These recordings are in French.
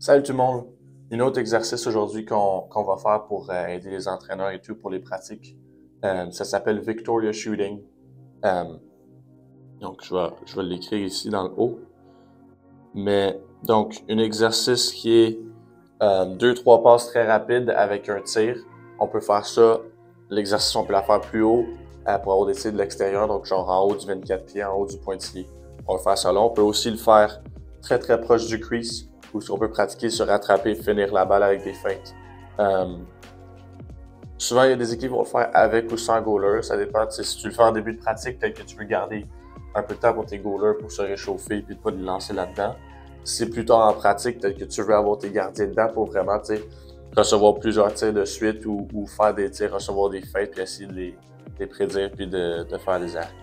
Salut tout le monde! Un autre exercice aujourd'hui qu'on va faire pour aider les entraîneurs et tout pour les pratiques. Ça s'appelle Victoria Shooting. Euh, donc, je vais l'écrire ici dans le haut. Mais, donc, un exercice qui est 2-3 passes très rapides avec un tir. On peut faire ça, l'exercice, on peut la faire plus haut pour avoir des tirs de l'extérieur, donc genre en haut du 24 pieds, en haut du pointillé. On va faire ça là. On peut aussi le faire très très proche du crease, ou si on peut pratiquer se rattraper, finir la balle avec des feintes. Souvent, il y a des équipes qui vont le faire avec ou sans goaler. Ça dépend. Si tu le fais en début de pratique, peut-être que tu veux garder un peu de temps pour tes goalers pour se réchauffer et pas les lancer là-dedans. Si c'est plus tard en pratique, peut-être que tu veux avoir tes gardiens dedans pour vraiment recevoir plusieurs tirs de suite ou faire des tirs, recevoir des feintes puis essayer de les prédire puis de faire des arcs.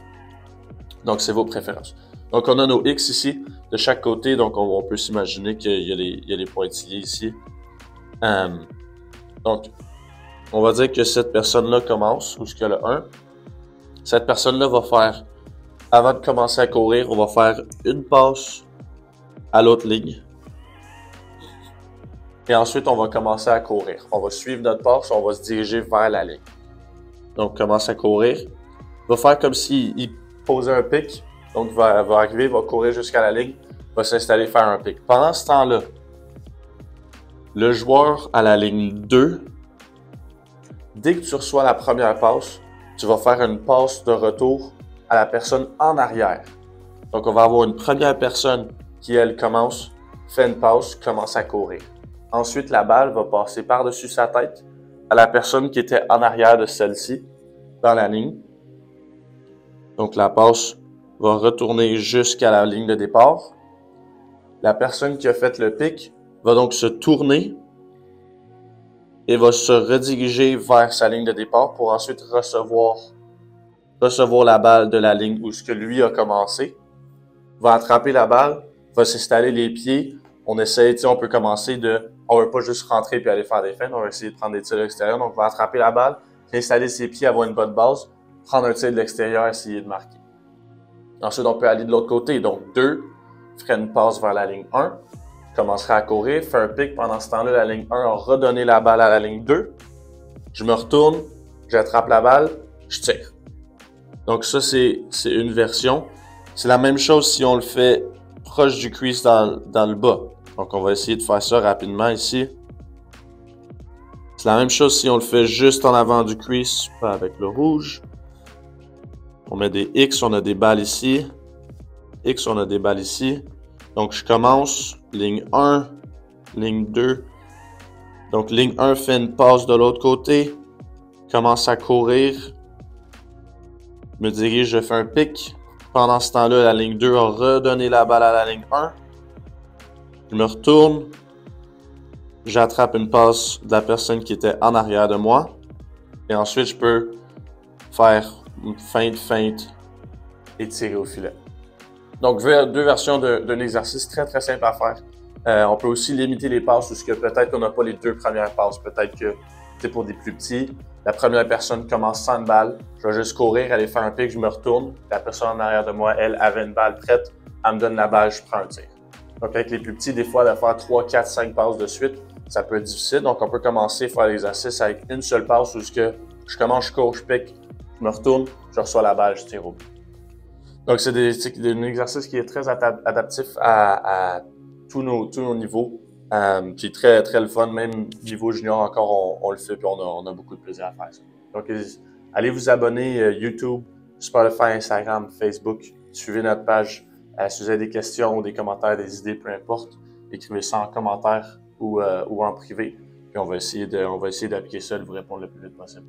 Donc, c'est vos préférences. Donc, on a nos X ici, de chaque côté. Donc, on peut s'imaginer qu'il y a les pointillés ici. Donc, on va dire que cette personne-là commence, ou ce qu'il y a le 1. Cette personne-là va faire, avant de commencer à courir, on va faire une passe à l'autre ligne. Et ensuite, on va commencer à courir. On va suivre notre passe, on va se diriger vers la ligne. Donc, commence à courir. Il va faire comme s'il posait un pic. Donc, il va arriver, il va courir jusqu'à la ligne, va s'installer, faire un pic. Pendant ce temps-là, le joueur à la ligne 2, dès que tu reçois la première passe, tu vas faire une passe de retour à la personne en arrière. Donc, on va avoir une première personne qui, elle, commence, fait une passe, commence à courir. Ensuite, la balle va passer par-dessus sa tête à la personne qui était en arrière de celle-ci, dans la ligne. Donc, la passe va retourner jusqu'à la ligne de départ. La personne qui a fait le pic va donc se tourner et va se rediriger vers sa ligne de départ pour ensuite recevoir la balle de la ligne où ce que lui a commencé. Va attraper la balle, va s'installer les pieds. On peut commencer on veut pas juste rentrer puis aller faire des feintes, on va essayer de prendre des tirs de l'extérieur. Donc, on va attraper la balle, installer ses pieds, avoir une bonne base, prendre un tir de l'extérieur, essayer de marquer. Ensuite, on peut aller de l'autre côté. Donc, 2, ferait une passe vers la ligne 1, commencerait à courir, fait un pic. Pendant ce temps-là, la ligne 1 a redonné la balle à la ligne 2. Je me retourne, j'attrape la balle, je tire. Donc, ça, c'est une version. C'est la même chose si on le fait proche du crease dans le bas. Donc, on va essayer de faire ça rapidement ici. C'est la même chose si on le fait juste en avant du crease, pas avec le rouge. On met des X, on a des balles ici. X, on a des balles ici. Donc, je commence, ligne 1, ligne 2. Donc, ligne 1 fait une passe de l'autre côté. Commence à courir. Me dirige, je fais un pic. Pendant ce temps-là, la ligne 2 a redonné la balle à la ligne 1. Je me retourne. J'attrape une passe de la personne qui était en arrière de moi. Et ensuite, je peux faire une feinte et tirer au filet. Donc, deux versions d'un exercice très, très simple à faire. On peut aussi limiter les passes parce que peut-être qu'on n'a pas les deux premières passes. Peut-être que c'est pour des plus petits. La première personne commence sans une balle. Je vais juste courir, aller faire un pic, je me retourne. La personne en arrière de moi, elle avait une balle prête. Elle me donne la balle, je prends un tir. Donc, avec les plus petits, des fois, de faire 3, 4, 5 passes de suite, ça peut être difficile. Donc, on peut commencer à faire l'exercice avec une seule passe où je commence, je cours, je pique, je me retourne, je reçois la balle, je tire au but. Donc, c'est un exercice qui est très adaptif à tous nos niveaux. Puis très, très le fun. Même niveau junior encore, on le fait puis on a beaucoup de plaisir à faire ça. Donc, allez vous abonner YouTube, Spotify, Instagram, Facebook. Suivez notre page. Si vous avez des questions ou des commentaires, des idées, peu importe, écrivez ça en commentaire ou en privé. Puis on va essayer d'appliquer ça et de vous répondre le plus vite possible.